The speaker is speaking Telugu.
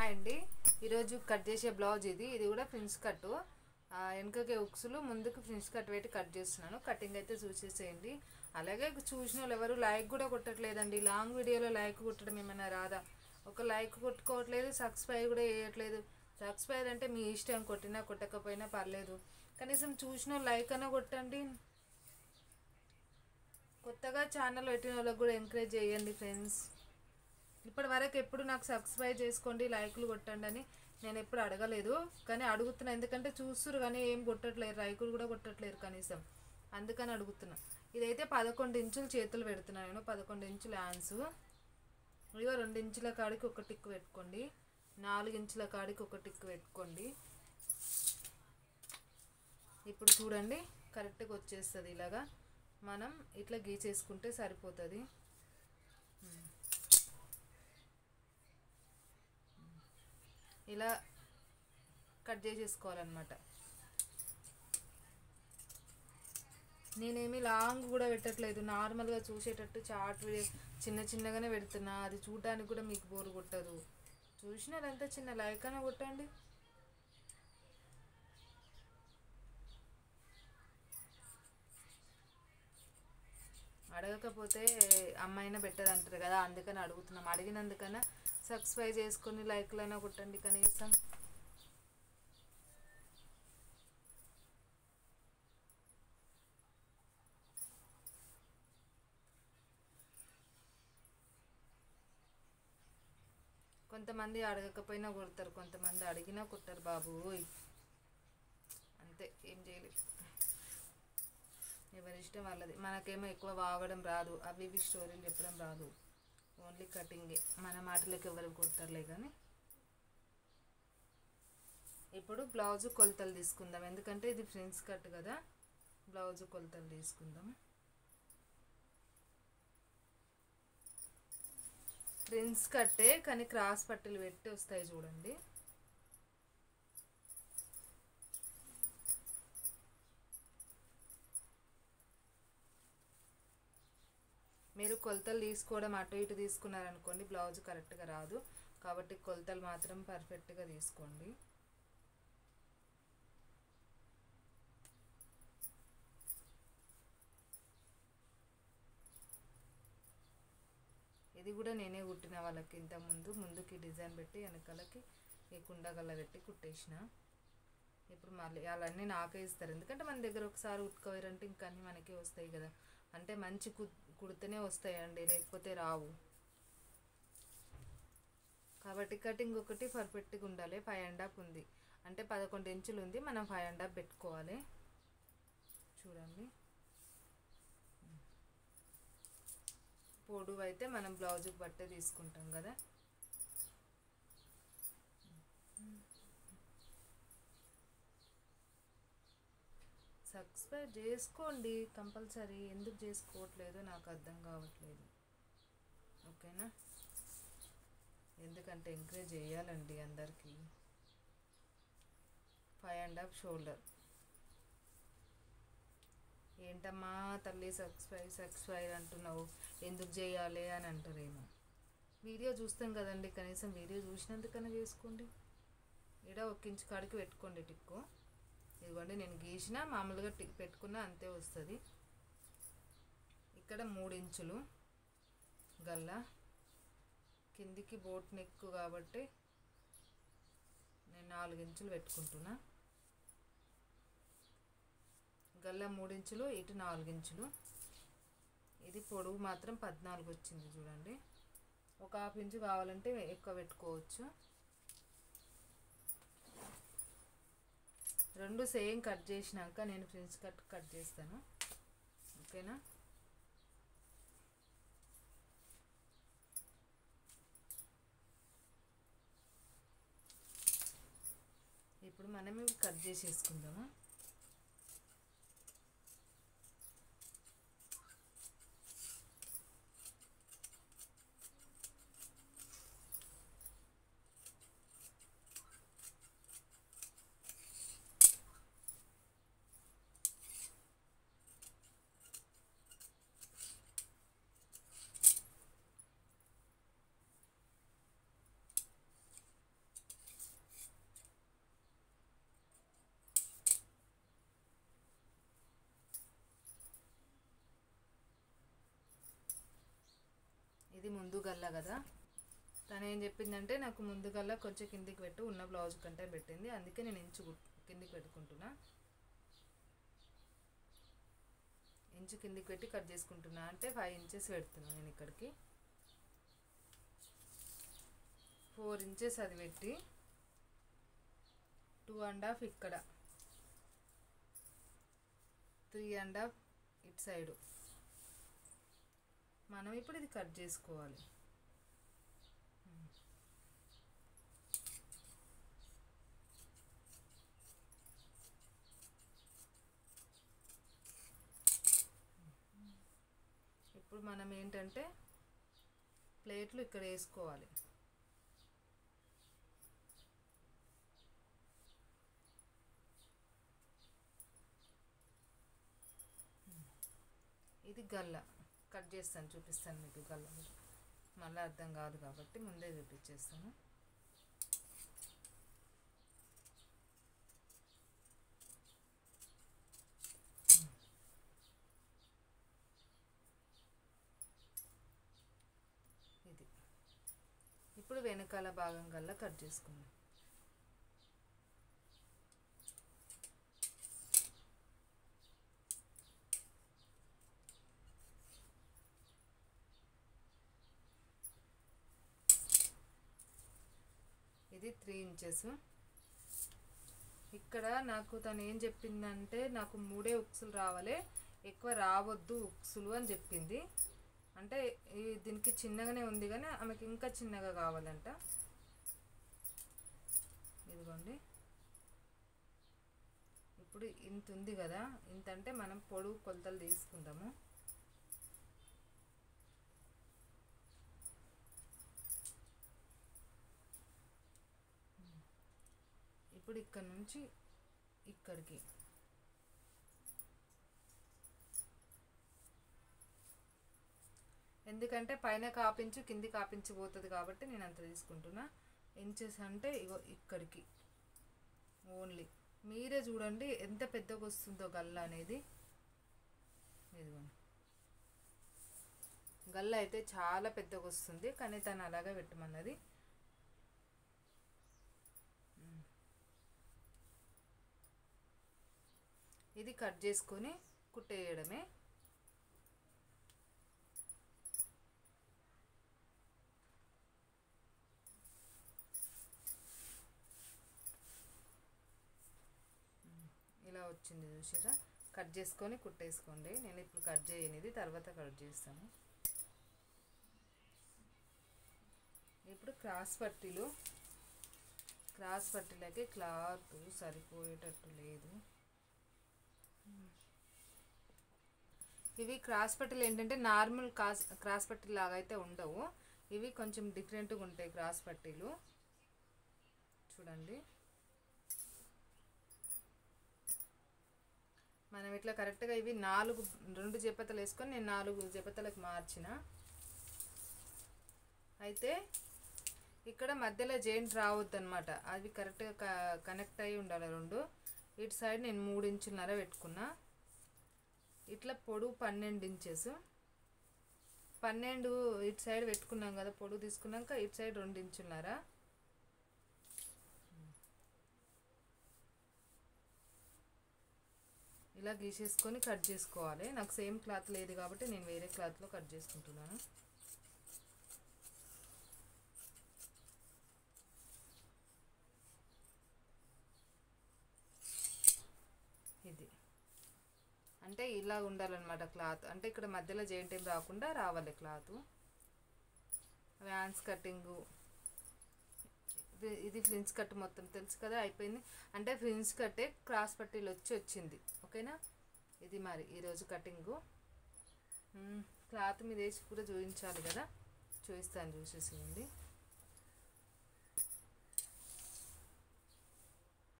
అండి ఈరోజు కట్ చేసే బ్లౌజ్ ఇది కూడా ప్రిన్స్ కట్ వెనకకి ఉక్సులు ముందుకు ప్రిన్స్ కట్ పెట్టి కట్ చేస్తున్నాను. కటింగ్ అయితే చూసేసేయండి. అలాగే చూసిన వాళ్ళు ఎవరు లైక్ కూడా కొట్టట్లేదండి. లాంగ్ వీడియోలో లైక్ కొట్టడం ఏమైనా రాదా? ఒక లైక్ కొట్టుకోవట్లేదు, సబ్స్క్రైబ్ కూడా చేయట్లేదు. సబ్స్క్రైబ్ అంటే మీ ఇష్టం, కొట్టినా కొట్టకపోయినా పర్లేదు, కనీసం చూసిన లైక్ అన్నా కొట్టండి. కొత్తగా ఛానల్ పెట్టిన వాళ్ళకి కూడా ఎంకరేజ్ చేయండి ఫ్రెండ్స్. ఇప్పటి వరకు ఎప్పుడు నాకు సబ్స్క్రైబ్ చేసుకోండి, లైకులు కొట్టండి అని నేను ఎప్పుడు అడగలేదు, కానీ అడుగుతున్నా. ఎందుకంటే చూస్తురు కానీ ఏం కొట్టట్లేరు, లైకులు కూడా కొట్టట్లేరు కనీసం, అందుకని అడుగుతున్నా. ఇదైతే 11 ఇంచులు చేతులు పెడుతున్నాను నేను, 11 ఇంచుల హ్యాండ్స్. ఇదిగో 2 ఇంచుల కాడికి ఒక టిక్ పెట్టుకోండి, 4 ఇంచుల కాడికి ఒక టిక్ పెట్టుకోండి. ఇప్పుడు చూడండి కరెక్ట్గా వచ్చేస్తుంది. ఇలాగా మనం ఇట్లా గీచేసుకుంటే సరిపోతుంది. ఇలా కట్ చేసేసుకోవాలన్నమాట. నేనేమి లాంగ్ కూడా పెట్టట్లేదు, నార్మల్గా చూసేటట్టు చార్ట్ చిన్న చిన్నగానే పెడుతున్నా. అది చూడడానికి కూడా మీకు బోరు కొట్టదు. చూసినారంతా చిన్న లైక్ అయినా కొట్టండి. అడగకపోతే అమ్మాయినా బెటర్ అంటారు కదా, అందుకని అడుగుతున్నాం. అడిగినందుకన్నా సబ్స్క్రైబ్ చేసుకొని లైక్లైనా కొట్టండి కనీసం. కొంతమంది అడగకపోయినా కొడతారు, కొంతమంది అడిగినా కొట్టరు బాబు. అంతే, ఏం చేయలేదు. ఎవరి ఇష్టం వాళ్ళది. మనకేమో ఎక్కువ వాగడం రాదు, అవి ఇవి స్టోరీలు చెప్పడం రాదు, ఓన్లీ కటింగే. మన మాటలకు ఎవరు కొడతారులే. కానీ ఇప్పుడు బ్లౌజు కొలతలు తీసుకుందాం, ఎందుకంటే ఇది ఫ్రిన్స్ కట్ కదా. బ్లౌజు కొలతలు తీసుకుందాం. ప్రిన్స్ కట్టే కానీ క్రాస్ పట్టీలు పెట్టి వస్తాయి చూడండి. మీరు కొలతలు తీసుకోవడం అటు ఇటు తీసుకున్నారనుకోండి, బ్లౌజ్ కరెక్ట్గా రాదు. కాబట్టి కొలతలు మాత్రం పర్ఫెక్ట్గా తీసుకోండి. ఇది కూడా నేనే కుట్టిన వాళ్ళకి ఇంత ముందుకి డిజైన్ పెట్టి వెనకాలకి ఈ కుండగల్ల పెట్టి కుట్టేసిన. ఇప్పుడు మళ్ళీ వాళ్ళన్నీ నాకే ఇస్తారు, ఎందుకంటే మన దగ్గర ఒకసారి ఉట్టుకోవారంటే ఇంకా అన్నీ మనకే వస్తాయి కదా. అంటే మంచి కుడితేనే వస్తాయండి, లేకపోతే రావు. కాబట్టి కటింగ్ ఒకటి పర్ఫెక్ట్గా ఉండాలి. 5.5 ఉంది అంటే 11 ఇంచులు ఉంది, మనం 5.5 పెట్టుకోవాలి. చూడండి, పొడవు అయితే మనం బ్లౌజుకి బట్టే తీసుకుంటాం కదా. సబ్స్క్రైబ్ చేసుకోండి కంపల్సరీ, ఎందుకు చేసుకోవట్లేదో నాకు అర్థం కావట్లేదు. ఓకేనా, ఎందుకంటే ఎంకరేజ్ చేయాలండి అందరికీ. 5.5 షోల్డర్. ఏంటమ్మా తల్లి సబ్స్క్రైబ్ అంటున్నావు, ఎందుకు చేయాలి అని అంటారేమో. వీడియో చూస్తాం కదండి, కనీసం వీడియో చూసినందుకన్నా చేసుకోండి. ఇక్కడ 1 ఇంచు కాడికి పెట్టుకోండి టిక్కు. ఇదిగోండి, నేను గీసిన మామూలుగా టిక్ పెట్టుకున్నా అంతే వస్తుంది. ఇక్కడ 3 ఇంచులు గల్ల, కిందికి బోట్ నెక్ కాబట్టి నేను 4 ఇంచులు పెట్టుకుంటున్నా. గల్ల 3 ఇంచులు, ఇటు 4 ఇంచులు. ఇది పొడవు మాత్రం 14 వచ్చింది చూడండి. ఒక 1/2 ఇంచు కావాలంటే ఎక్కువ పెట్టుకోవచ్చు. రెండు సేమ్ కట్ చేసినాక నేను ఫ్రిన్స్ కట్ చేస్తాను. ఓకేనా, ఇప్పుడు మనం ఇవి కట్ చేసేసుకుందాము. ఇది ముందు గల్ల కదా, తను ఏం చెప్పిందంటే నాకు ముందు గల్ల కొంచెం కిందికి పెట్టు, ఉన్న బ్లౌజ్ కంటే పెట్టింది, అందుకే నేను ఇంచు కిందికి పెట్టుకుంటున్నా. ఇంచు కిందికి పెట్టి కట్ చేసుకుంటున్నా, అంటే 5 ఇంచెస్ పెడుతున్నాను నేను ఇక్కడికి. 4 ఇంచెస్ అది పెట్టి 2.5 ఇక్కడ, 3.5 ఇటు సైడు. మనం ఇప్పుడు ఇది కట్ చేసుకోవాలి. ఇప్పుడు మనం ఏంటంటే ప్లేట్లు ఇక్కడ వేసుకోవాలి. ఇది గల్ల కట్ చేస్తాను, చూపిస్తాను మీకు గల్ల, మళ్ళీ అర్థం కాదు కాబట్టి ముందే చూపించేస్తాను. ఇది ఇప్పుడు వెనకాల భాగం గల్ల కట్ చేసుకుందాం. ఇది 3 ఇంచెస్. ఇక్కడ నాకు తను ఏం చెప్పిందంటే నాకు 3 ఉక్సులు రావాలి, ఎక్కువ రావద్దు ఉక్సులు అని చెప్పింది. అంటే దీనికి చిన్నగానే ఉంది కానీ ఆమెకి ఇంకా చిన్నగా కావాలంట. ఇదిగోండి, ఇప్పుడు ఇంత ఉంది కదా, ఇంత అంటే మనం పొడవు కొలతలు తీసుకుందాము. ఇప్పుడు ఇక్కడ నుంచి ఇక్కడికి ఎందుకంటే పైన కాపించు కింది కాపించి పోతుంది కాబట్టి నేను అంత తీసుకుంటున్నా. ఇంచెస్ అంటే ఇగో ఇక్కడికి ఓన్లీ. మీరే చూడండి ఎంత పెద్దగా వస్తుందో గల్ల అనేది. ఇదిగోండి, గల్ల అయితే చాలా పెద్దగా వస్తుంది, కానీ తను అలాగే పెట్టమన్నది. ఇది కట్ చేసుకొని కుట్టేయడమే. ఇలా వచ్చింది చూసారా, కట్ చేసుకొని కుట్టేసుకోండి. నేను ఇప్పుడు కట్ చేయనిది తర్వాత కట్ చేస్తాను. ఇప్పుడు క్రాస్ పట్టీలకి క్లాత్ సరిపోయేటట్టు లేదు. ఇవి క్రాస్ పట్టీలు ఏంటంటే నార్మల్ క్రాస్ పట్టీలు లాగా అయితే ఉండవు, ఇవి కొంచెం డిఫరెంట్గా ఉంటాయి క్రాస్ పట్టీలు. చూడండి, మనం ఇట్లా కరెక్ట్గా ఇవి 2 జపతలు వేసుకొని నేను 4 జపతలకు మార్చిన. అయితే ఇక్కడ మధ్యలో జాయింట్ రావద్దు అనమాట, అవి కరెక్ట్గా కనెక్ట్ అయ్యి ఉండాలి 2. ఇటు సైడ్ నేను 3 ఇంచులన్నర పెట్టుకున్నా. ఇట్లా పొడవు 12 ఇంచెస్, 12 ఇటు సైడ్ పెట్టుకున్నాం కదా, పొడవు తీసుకున్నాక ఇటు సైడ్ 2 ఇంచులన్నర. ఇలా గీసేసుకొని కట్ చేసుకోవాలి. నాకు సేమ్ క్లాత్ లేదు కాబట్టి నేను వేరే క్లాత్లో కట్ చేసుకుంటున్నాను. ఇది అంటే ఇలా ఉండాలన్నమాట క్లాత్, అంటే ఇక్కడ మధ్యలో జాయింట్ ఏం రాకుండా రావాలి క్లాత్. హ్యాండ్స్ కటింగు, ఇది ఫ్రిన్స్ కట్ మొత్తం తెలుసు కదా, అయిపోయింది. అంటే ఫ్రిన్స్ కట్టే క్రాస్ పట్టీలు వచ్చింది. ఓకేనా, ఇది మరి ఈరోజు కటింగు. క్లాత్ మీద వేసి కూడా చూపించాలి కదా, చూపిస్తాను, చూసేసేయండి.